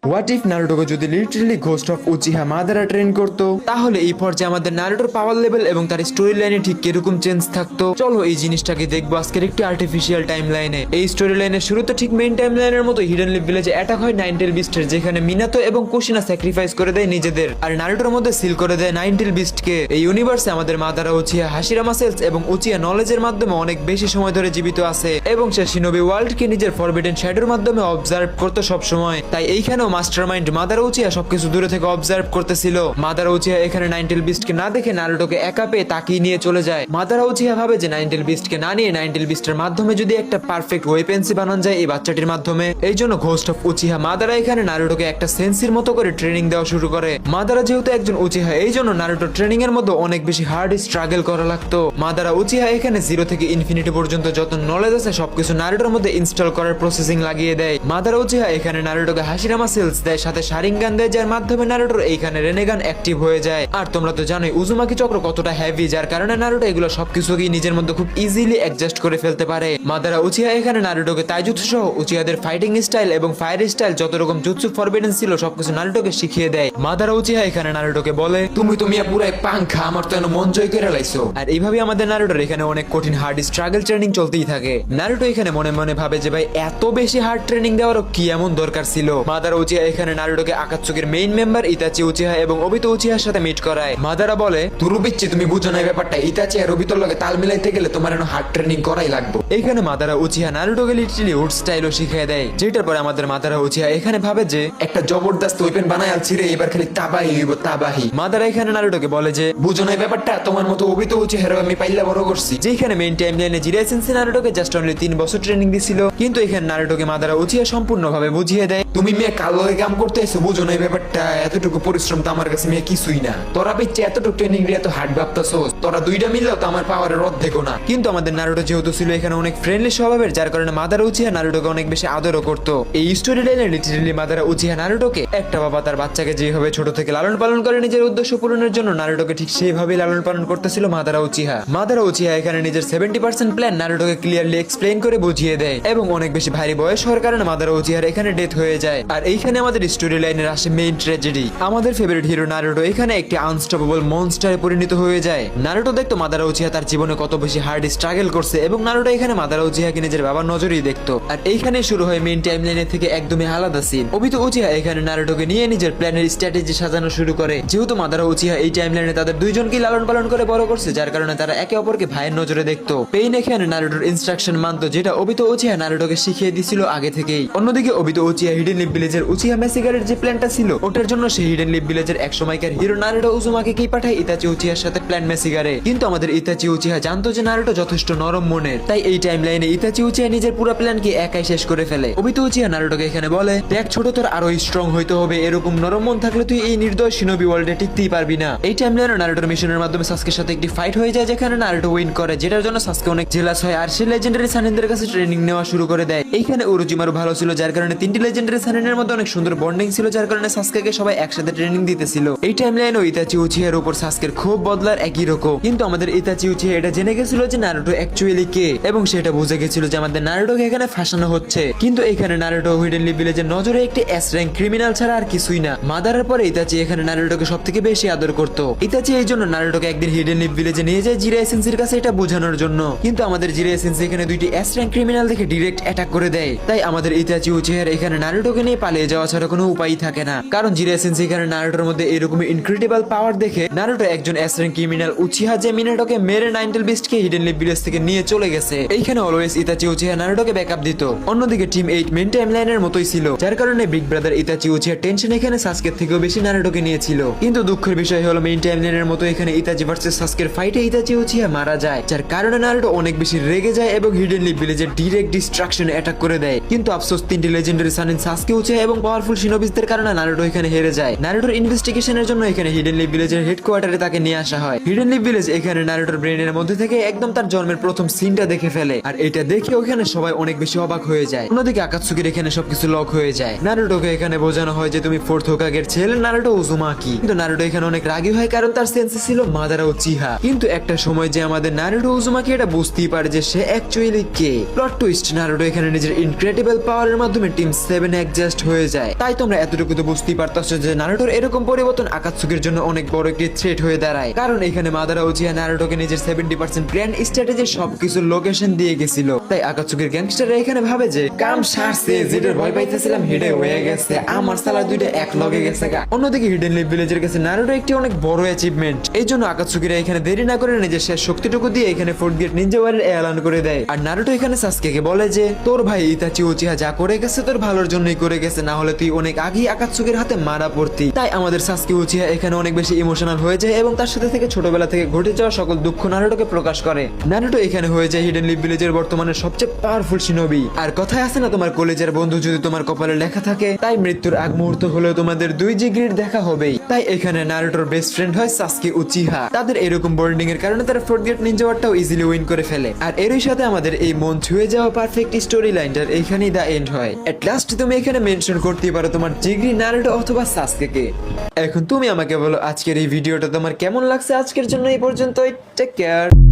What if নারুটোকে যদি literally ghost of Uchiha Madara train করতো, তাহলে এই পর্যায়ে আমাদের নারুটোর পাওয়ার লেভেল এবং তার স্টোরি লাইনে ঠিক কিরকম চেঞ্জ থাকতো। চলো এই জিনিসটাকে দেখবো আজকের একটি আর্টিফিশিয়াল টাইম লাইনে। এই স্টোরি লাইনের শুরুতে ঠিক মেইন টাইম লাইনের মতো হিডেন লিফ ভিলেজে অ্যাটাক হয় নাইনটেল বিস্টের, যেখানে মিনাতো এবং কুশিনা স্যাক্রিফাইস করে দেয় নিজেদের, আর নারুটোর মধ্যে সিল করে দেয় নাইনটেল বিস্টকে। এই ইউনিভার্সে আমাদের মাদারা উচিহা হাশিরামা সেলস এবং উচিহা নলেজের মাধ্যমে অনেক বেশি সময় ধরে জীবিত আছে, এবং সে শিনোবি ওয়ার্ল্ডকে নিজের ফরবিডেন শ্যাডোর মাধ্যমে অবজার্ভ করতো সবসময়। তাই এইখানেও মাস্টারমাইন্ড মাদারা উচিহা সবকিছু দূরে থেকে অবজার্ভ করতেছিল। মাদারা উচিহা এখানে নাইনটেল বিস্টকে না দেখে নারুটোকে একা পেয়ে তাকিয়ে নিয়ে চলে যায়। মাদারা উচিহা ভাবে যে নাইনটেল বিস্টকে না নিয়ে নাইনটেল বিস্টের মাধ্যমে যদি একটা পারফেক্ট ওয়েপেন্সি বানানো যায় এই বাচ্চাটির মাধ্যমে, এই জন্য ঘোস্ট অফ উচিহা মাদারা এখানে নারুটোকে একটা সেন্সির মতো করে ট্রেনিং দেওয়া শুরু করে। মাদারা যেহেতু একজন উচিহা, এই জন্য নারুটো ট্রেনিং এর মধ্যে অনেক বেশি হার্ড স্ট্রাগল করা লাগতো। মাদারা উচিহা এখানে 0 থেকে ইনফিনিটি পর্যন্ত যত নলেজ আছে সবকিছু নারুটোর মধ্যে ইনস্টল করার প্রসেসিং লাগিয়ে দেয়। মাদারা উচিহা এখানে নারুটোকে হাশিরামা সেলস দেয়, সাথে শারিঙ্গান দেয়, যার মাধ্যমে নারুটোর এইখানে রেনেগান অ্যাক্টিভ হয়ে যায়। আর তোমরা তো জানোই উজুমাকি চক্র কতটা হেভি, যার কারণে নারুটো এগুলো সবকিছুকে নিজের মধ্যে খুব ইজিলি অ্যাডজাস্ট করে ফেলতে পারে। মাদারা উচিহা এখানে নারুটোকে তাইজুৎসু সহ উচিহাদের ফাইটিং স্টাইল এবং ফায়ার স্টাইল যত রকম জুৎসু ফরবিডেন ছিল সবকিছু নারুটোকে শিখিয়ে দেয়। মাদারা উচিহা এখানে নারুটোকে বলে, তুমি পুরো পাংখা, আমার তো মন জয় করে লাইছো। আর এইভাবে আমাদের নারুটোর এখানে অনেক কঠিন হার্ড স্ট্রাগল ট্রেনিং চলতেই থাকে। নারুটো এখানে মনে মনে ভাবে যে ভাই এত বেশি হার্ড ট্রেনিং দেওয়ারও কি এমন দরকার ছিল। মাদারা উচিহা এখানে নারুটোকে আকাতসুকির মেইন মেম্বার ইতাচি উচিহা এবং ওবিতো উচিহার সাথে মিট করায়। মাদারা বলে, তুরু বিচ্ছি তুমি বুঝো না ব্যাপারটা, ইতাচি আর ওবিতোর লগে তাল মিলাইতে গেলে তোমার এখন হার্ড ট্রেনিং করাই লাগবে। এইখানে মাদারা উচিহা নারুটোকে লিটারালি উড স্টাইলও শিখিয়ে দেয়, যেটার পরে আমাদের মাদারা উচিহা এখানে ভাবে যে একটা জবরদস্ত ওয়েপেন বানায় আলছি রে, এবার খালি তাবাহি হইব তাবাহি। মাদারা এখানে নারুটোকে বলে যে বুঝো না ব্যাপারটা, তোমার মতো ওবিতো উচিহার আমি পাইলা বড় করছি। যেখানে মেইন টাইম লাইনে জিরাই সেন্সেই নারুটোকে জাস্ট অনলি 3 বছর ট্রেনিং দিছিল, কিন্তু এখানে নারুটোকে মাদারা উচিহা সম্পূর্ণভাবে বুঝিয়ে দেয়, তুমি মেয়ে কালো হয়ে কাম করতে এসে বুঝো না ব্যাপারটা, এতটুকু পরিশ্রম তো আমার কাছে মেয়ে কিছুই না, তোরা বিচ্ছে এতটুকু ট্রেনিং দিয়ে এত হার্ড ভাবতাছোস, তোরা দুইটা মিললেও তো আমার পাওয়ারের অর্ধেকও না। কিন্তু আমাদের নারুটো যেহেতু ছিল এখানে অনেক ফ্রেন্ডলি স্বভাবের, যার কারণে মাদারা উচিহা নারুটোকে অনেক বেশি আদরও করতো। এই স্টোরি লাইনে লিটারালি মাদারা উচিহা নারুটোকে একটা বাবা তার বাচ্চাকে যেভাবে ছোট থেকে লালন পালন করে নিজের উদ্দেশ্য পূরণের জন্য, নারুটোকে ঠিক সেইভাবেই লালন পালন করতেছিল মাদারা উচিহা। মাদারা উচিহা এখানে নিজের 70% প্ল্যান নারুটোকে ক্লিয়ারলি এক্সপ্লেইন করে বুঝিয়ে দেয়, এবং অনেক বেশি ভারী বয়স হওয়ার কারণে মাদারা উচিহার এখানে ডেথ হয়ে যায়। আর এইখানে আমাদের স্টোরি লাইনের আসে মেইন ট্র্যাজেডি। আমাদের ফেভারিট হিরো নারুটো এখানে একটি আনস্টপেবল মনস্টারে পরিণত হয়ে যায়। নারুটো দেখতো মাদারা উচিহা তার জীবনে কত বেশি হার্ড স্ট্রাগল করছে, এবং নারুটো এখানে মাদারা উচিহাকে নিজের বাবার নজরেই দেখতো। আর এইখানে শুরু হয় মেইন টাইম লাইনের থেকে একদমই আলাদা সিন। ওবিতো উচিহা এখানে নারুটোকে নিয়ে নিজের প্ল্যানের স্ট্র্যাটেজি সাজানো শুরু করে। যেহেতু মাদারা উচিহা এই টাইম লাইনে তাদের দুইজনকে লালন পালন করে বড় করছে, যার কারণে তারা একে অপরকে ভাইয়ের নজরে দেখতো। পেইন এখানে নারুটোর ইনস্ট্রাকশন মানতো, যেটা ওবিতো উচিহা নারুটোকে শিখিয়ে দিছিল আগে থেকেই। অন্যদিকে ওবিতো উচিহা হিডেন লিফ ভিলেজের উচিহা মেসিগারের যে প্ল্যানটা ছিল ওটার জন্য সেই হিডেন লিফ ভিলেজের এক সময়কার হিরো নারুটো উজুমাকিকেই পাঠায় ইতাচি উচিহার সাথে প্ল্যান মেসিগারে। কিন্তু আমাদের ইতাচি উচিহা জানতো যে নারুটো যথেষ্ট নরম মনের, তাই এই টাইম লাইনে ইতাচি উচিহা নিজের পুরো প্ল্যানকে একাই শেষ করে ফেলে। ওবিতো উচিহা নারুটোকে এখানে বলে, দেখ ছোট, তোর আরো স্ট্রং হইতে হবে, এরকম নরম মন থাকলে তুই এই নির্দয় শিনোবি ওয়ার্ল্ডে টিকতেই পারবি না। এই টাইম লাইনে নারুটোর মিশনের মাধ্যমে সাসকের সাথে একটি ফাইট হয়ে যায়, যেখানে নারুটো উইন করে, যেটার জন্য সাসকে অনেক জেলাস হয়, আর সে লেজেন্ডারি সানিনদের কাছে ট্রেনিং নেওয়া শুরু করে দেয়। এইখানে উরুজিমারু ভালো ছিল, যার কারণে 3টি লেজেন্ডারি সানিনের মধ্যে অনেক সুন্দর বন্ডিং ছিল, যার কারণে সাসকেকে সবাই একসাথে ট্রেনিং দিতেছিল। এই টাইম লাইনে ইতাচি উচিহার উপর সাসকের খুব বদলার একই রকম, কিন্তু আমাদের ইতাচি উচিহা এটা জেনে গেছিল যে নারুটো অ্যাকচুয়ালি কে, এবং সেটা বুঝে গেছিল যে আমাদের নারুটোকে এখানে ফাঁসানো হচ্ছে। কিন্তু এখানে নারুটো হিডেন লিফ ভিলেজের নজরে একটি এস র্যাঙ্ক ক্রিমিনাল ছাড়া আর কিছুই না। মাদারার পরে ইতাচি এখানে নারুটোকে সবথেকে বেশি আদর করতো। ইতাচি এই জন্য নারুটোকে একদিন হিডেন লিফ ভিলেজে নিয়ে যায় জিরাই সেন্সির কাছে এটা বোঝানোর জন্য, কিন্তু আমাদের জিরাই সেন্সি এখানে 2টি এস র্যাঙ্ক ক্রিমিনাল দেখে ডিরেক্ট অ্যাটাক করে দেয়। তাই আমাদের ইতাচি উচিহার এখানে নারুটোকে নিয়ে পালিয়ে যাওয়া ছাড়া কোনো উপায় থাকে না, কারণ জিরাই সেন্সি এখানে নারুটোর মধ্যে এরকমই ইনক্রেডিবল পাওয়ার দেখে নারুটো একজন এস র্যাঙ্ক ক্রিমিনাল উচিহা যে মিনাটোকে মেরে নাইনটেল বিস্টকে হিডেন লিফ ভিলেজ থেকে নিয়ে চলে গেছে। এইখানে অলওয়েজ ইতাচি উচিহা নারুটোকে ব্যাকআপ দিত। অন্যদিকে টিম 8 মেইন টাইম লাইনের মতোই ছিল, যার কারণে বিগ ব্রাদার ইতাচি উচিহার টেনশন এখানে সাসকের থেকেও বেশি নারুটোকে নিয়েছিল। কিন্তু দুঃখের বিষয় হলো মেইন টাইম লাইনের মতো এখানে ইতাচি ভার্সেস সাসকের ফাইটে ইতাচি উচিহা মারা যায়, যার কারণে নারুটো অনেক বেশি রেগে যায় এবং হিডেন লিফ ভিলেজের ডিরেক্ট ডিস্ট্রাকশনে অ্যাটাক করে দেয়। কিন্তু আফসোস 3টি লেজেন্ডারি সানিন সাসকে উচিহা এবং পাওয়ারফুল শিনোবিসদের কারণে নারুটো এখানে হেরে যায়। নারুটোর ইনভেস্টিগেশনের জন্য এখানে হিডেন লিফ ভিলেজের হেডকোয়ার্টারে তাকে নিয়ে আসা হয়। হিডেন লিফ ভিলেজ এখানে নারুটোর ব্রেনের মধ্যে থেকে একদম তার জন্মের প্রথম সিনটা দেখে ফেলে, আর এটা দেখে ওখানে সবাই অনেক বেশি অবাক হয়ে যায়। অন্যদিকে আকাতসুকির এখানে সবকিছু লক হয়ে যায়। নারুটোকে এখানে বোঝানো হয় যে তুমি 4th হোকাগের ছেলে নারুটো উজুমাকি, কিন্তু নারুটো এখানে অনেক রাগী হয়, কারণ তার সেন্সে ছিল মাদারা উচিহা। কিন্তু একটা সময় যে আমাদের নারুটো উজুমাকি এটা বুঝতেই পারে যে সে অ্যাকচুয়ালি কে। প্লট টুইস্ট, নারুটো এখানে নিজের ইনক্রেডিবল পাওয়ারের মাধ্যমে টিম 7 অ্যাডজাস্ট হয়ে যায়। তাই তোমরা এতটুকু তো বুঝতেই পারতাছো যে নারুটোর এরকম পরিবর্তন আকাতসুকির জন্য অনেক বড় একটি থ্রেট হয়ে দাঁড়ায়। কারণ এখানে মাদারা উচিহা নারুটোকে নিজের 70% গ্র্যান্ড স্ট্র্যাটেজির সবকিছুর লোকেশন দিয়ে গেছিল। তাই আকাতসুকির গ্যাংস্টাররা এখানে ভাবে যে কাম সারছে, যেটার ভয় পাইতেছিলাম হেডে হয়ে গেছে, আমার সালা দুইটা এক লগে গেছে গা। অন্যদিকে হিডেন লিফ ভিলেজের কাছে নারুটো একটি অনেক বড় অ্যাচিভমেন্ট। এই জন্য আকাতসুকিরা এখানে দেরি না করে নিজের শেষ শক্তিটুকু দিয়ে এখানে ফোর্থ গেট নিনজা ওয়ারের এলান করে দেয়। আর নারুটো এখানে সাসকেকে বলে যে তোর ভাই ইতাচি উচিহা যা করে গেছে তোর ভালোর জন্যই করে গেছে, না হলে তুই অনেক আগেই আকাতসুকির হাতে মারা পড়তি। তাই আমাদের সাসকে উচিহা এখানে অনেক বেশি ইমোশনাল হয়ে যায় এবং তার সাথে থেকে ছোটবেলা থেকে ঘটে যাওয়া সকল দুঃখ নারুটোকে প্রকাশ করে। নারুটো এখানে হয়ে যায় হিডেন লিফ ভিলেজের বর্তমানে সবচেয়ে পাওয়ারফুল শিনোবি। আর কথায় আছে না, তোমার কলেজের বন্ধু যদি তোমার কপালে লেখা থাকে, তাই মৃত্যুর আগ মুহূর্ত হলেও তোমাদের দুই জিগির দেখা হবেই। তাই এখানে নারুটোর বেস্ট ফ্রেন্ড হয় সাসকে উচিহা। তাদের এরকম বন্ডিং এর কারণে তারা ফোর্থ গেট নিনজা ওয়ারটাও ইজিলি উইন করে ফেলে। আর এরই সাথে আমাদের এই মন ছুঁয়ে যাওয়া পারফেক্ট স্টোরি লাইনটার এখানেই দা এন্ড হয়। এট লাস্ট তুমি এখানে মেনশন করতেই পারো তোমার জিগরি নারুটো অথবা সাসকেকে। এখন তুমি আমাকে বলো আজকের এই ভিডিওটা তোমার কেমন লাগছে। আজকের জন্য এই পর্যন্তই, টেক কেয়ার।